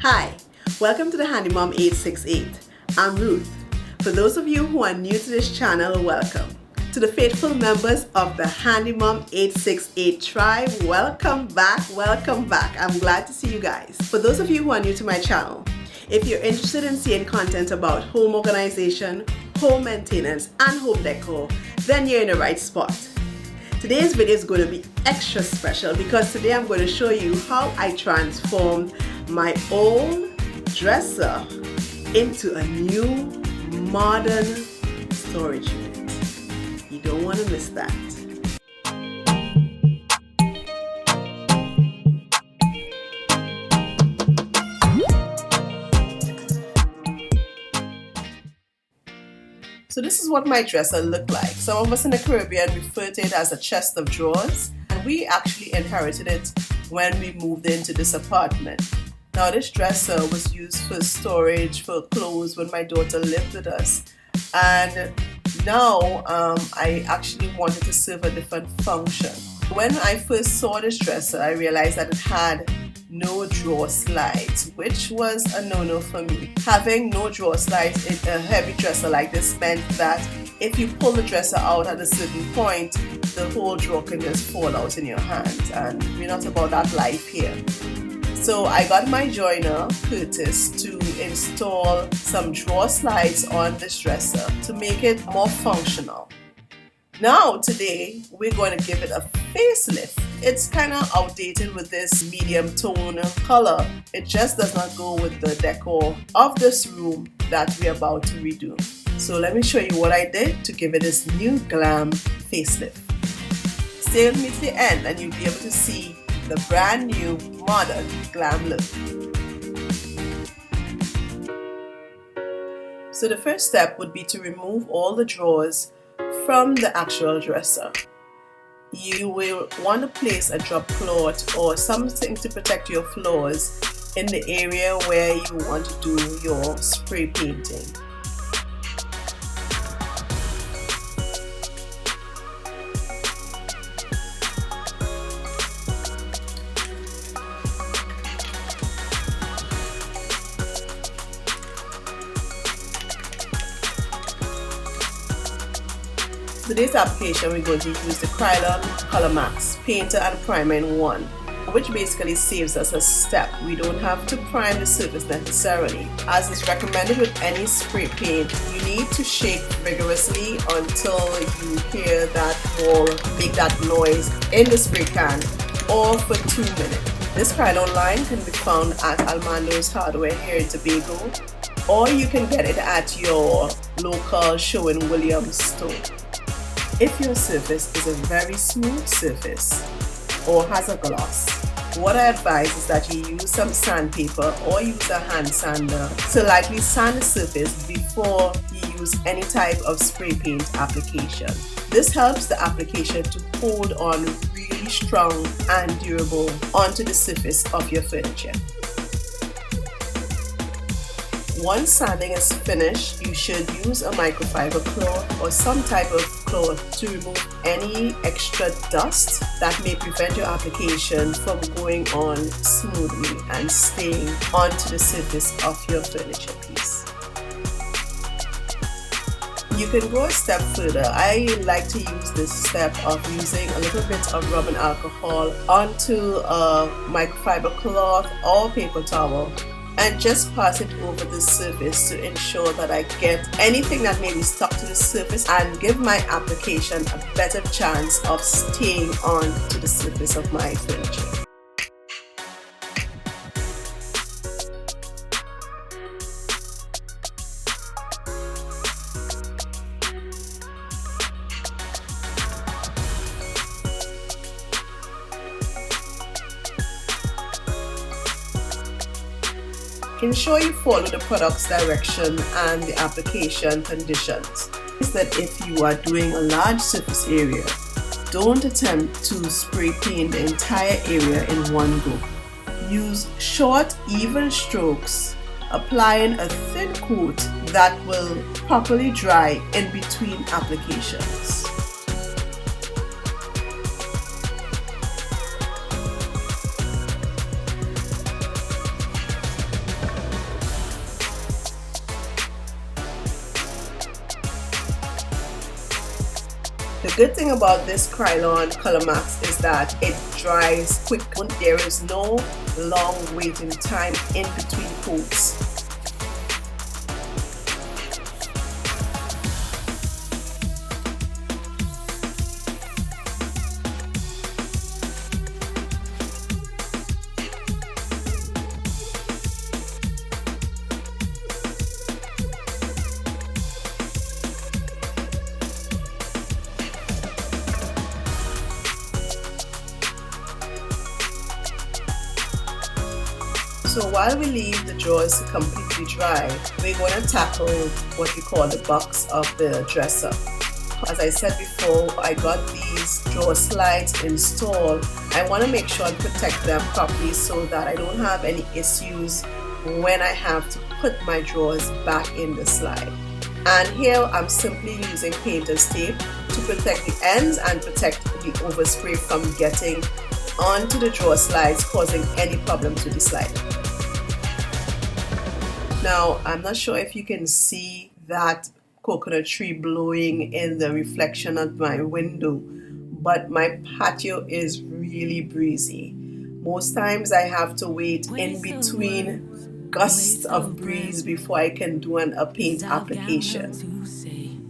Hi, welcome to the Handy Mom 868. I'm Ruth. For those of you who are new to this channel, welcome. To the faithful members of the Handy Mom 868 tribe, welcome back. I'm glad to see you guys. For those of you who are new to my channel, if you're interested in seeing content about home organization, home maintenance, and home decor, then you're in the right spot. Today's video is going to be extra special because today I'm going to show you how I transformed my old dresser into a new modern storage unit. You don't want to miss that. So this is what my dresser looked like. Some of us in the Caribbean refer to it as a chest of drawers, and we actually inherited it when we moved into this apartment. Now this dresser was used for storage for clothes when my daughter lived with us, and now I actually wanted to serve a different function. When I first saw this dresser, I realized that it had no drawer slides, which was a no-no for me. Having no drawer slides in a heavy dresser like this meant that if you pull the dresser out at a certain point, the whole drawer can just fall out in your hands, and we're not about that life here. So I got my joiner, Curtis, to install some drawer slides on this dresser to make it more functional. Now today we're going to give it a facelift. It's kind of outdated with this medium tone color. It just does not go with the decor of this room that we're about to redo. So let me show you what I did to give it this new glam facelift. Stay with me to the end and you'll be able to see the brand new modern glam look. So the first step would be to remove all the drawers from the actual dresser. You will want to place a drop cloth or something to protect your floors in the area where you want to do your spray painting. For today's application, we're going to use the Krylon COLORmaxx Painter and Primer in One, which basically saves us a step. We don't have to prime the surface necessarily. As is recommended with any spray paint, you need to shake vigorously until you hear that ball make that noise in the spray can, or for 2 minutes. This Krylon line can be found at Almandoz hardware here in Tobago, or you can get it at your local Sherwin Williams store. If your surface is a very smooth surface or has a gloss, what I advise is that you use some sandpaper or use a hand sander to lightly sand the surface before you use any type of spray paint application. This helps the application to hold on really strong and durable onto the surface of your furniture. Once sanding is finished, you should use a microfiber cloth or some type of cloth to remove any extra dust that may prevent your application from going on smoothly and staying onto the surface of your furniture piece. You can go a step further. I like to use this step of using a little bit of rubbing alcohol onto a microfiber cloth or paper towel and just pass it over the surface to ensure that I get anything that may be stuck to the surface and give my application a better chance of staying on to the surface of my furniture. Ensure you follow the product's direction and the application conditions. Is that if you are doing a large surface area, don't attempt to spray paint the entire area in one go. Use short, even strokes, applying a thin coat that will properly dry in between applications. good thing about this Krylon COLORmaxx is that it dries quick. There is no long waiting time in between coats. So while we leave the drawers to completely dry, we're going to tackle what we call the box of the dresser. As I said before, I got these drawer slides installed. I want to make sure I protect them properly so that I don't have any issues when I have to put my drawers back in the slide. And here I'm simply using painter's tape to protect the ends and protect the overspray from getting onto the drawer slides, causing any problems with the slide. Now, I'm not sure if you can see that coconut tree blowing in the reflection of my window, but my patio is really breezy. Most times I have to wait in between gusts of breeze before I can do a paint application.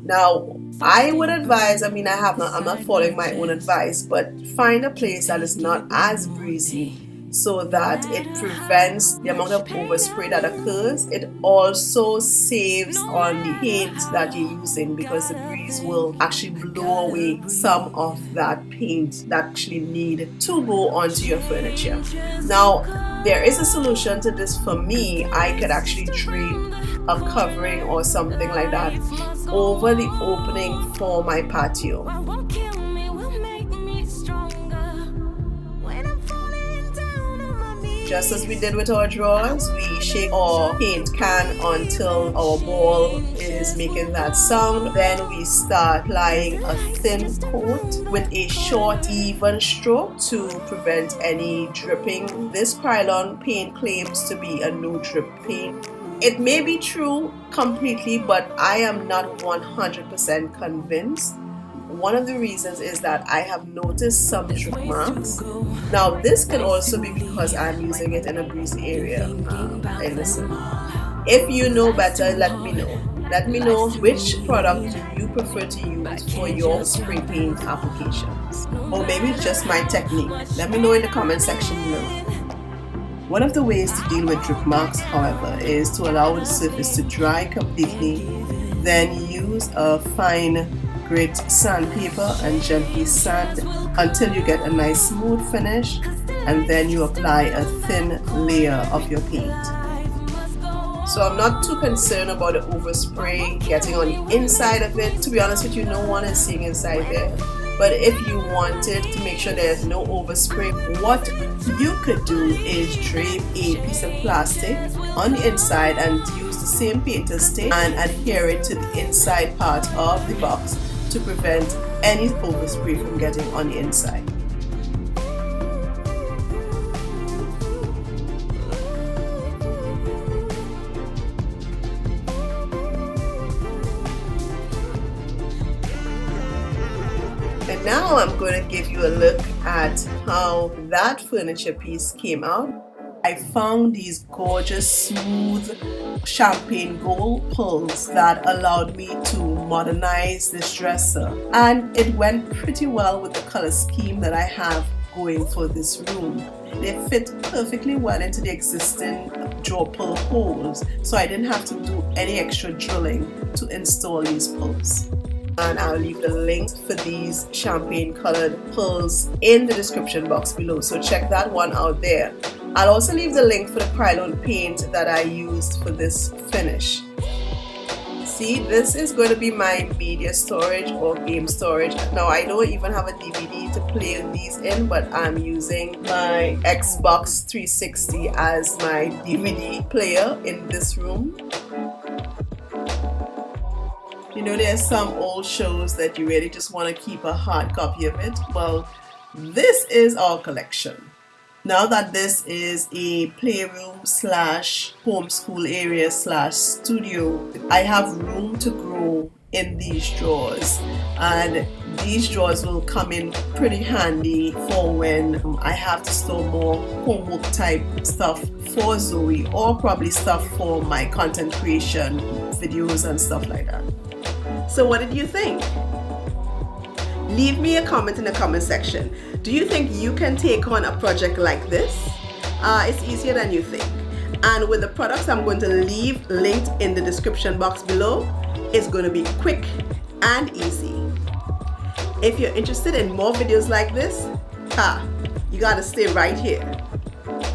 Now, I would advise, I'm not following my own advice, but find a place that is not as breezy so that it prevents the amount of overspray that occurs. It also saves on the paint that you're using because the breeze will actually blow away some of that paint that actually need to go onto your furniture. Now, there is a solution to this for me. I could actually drape a covering or something like that over the opening for my patio. Just as we did with our drawers, we shake our paint can until our ball is making that sound. Then we start applying a thin coat with a short, even stroke to prevent any dripping. This Krylon paint claims to be a no drip paint. It may be true completely, but I am not 100% convinced. One of the reasons is that I have noticed some drip marks. Now, this can also be because I'm using it in a breezy area. And listen, if you know better, let me know. Let me know which product you prefer to use for your spray paint applications. Or maybe it's just my technique. Let me know in the comment section below. One of the ways to deal with drip marks, however, is to allow the surface to dry completely, then use a fine grit sandpaper and gently sand until you get a nice smooth finish, and then you apply a thin layer of your paint. So I'm not too concerned about the overspray getting on the inside of it. To be honest with you, no one is seeing inside there. But if you wanted to make sure there's no overspray, what you could do is drape a piece of plastic on the inside and use the same painter's tape and adhere it to the inside part of the box to prevent any overspray from getting on the inside. And now I'm going to give you a look at how that furniture piece came out. I found these gorgeous smooth champagne gold pearls that allowed me to modernize this dresser, and it went pretty well with the color scheme that I have going for this room. They fit perfectly well into the existing drawer pearl holes, so I didn't have to do any extra drilling to install these pearls. And I'll leave the link for these champagne colored pearls in the description box below, so check that one out there. I'll also leave the link for the Krylon paint that I used for this finish. See, this is going to be my media storage or game storage. Now, I don't even have a DVD to play these in, but I'm using my Xbox 360 as my DVD player in this room. You know, there's some old shows that you really just want to keep a hard copy of it. Well, this is our collection. Now that this is a playroom slash homeschool area slash studio, I have room to grow in these drawers, and these drawers will come in pretty handy for when I have to store more homework type stuff for Zoe, or probably stuff for my content creation videos and stuff like that. So what did you think? Leave me a comment in the comment section. Do you think you can take on a project like this? It's easier than you think. And with the products I'm going to leave linked in the description box below, it's going to be quick and easy. If you're interested in more videos like this, you gotta stay right here.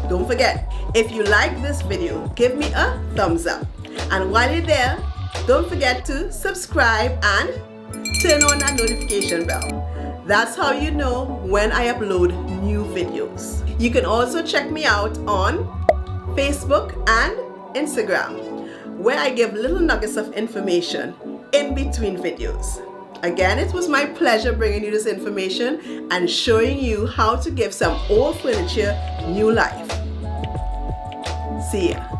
Don't forget, if you like this video, give me a thumbs up. And while you're there, don't forget to subscribe and turn on that notification bell. That's how you know when I upload new videos. You can also check me out on Facebook and Instagram, where I give little nuggets of information in between videos. Again, it was my pleasure bringing you this information and showing you how to give some old furniture new life. See ya.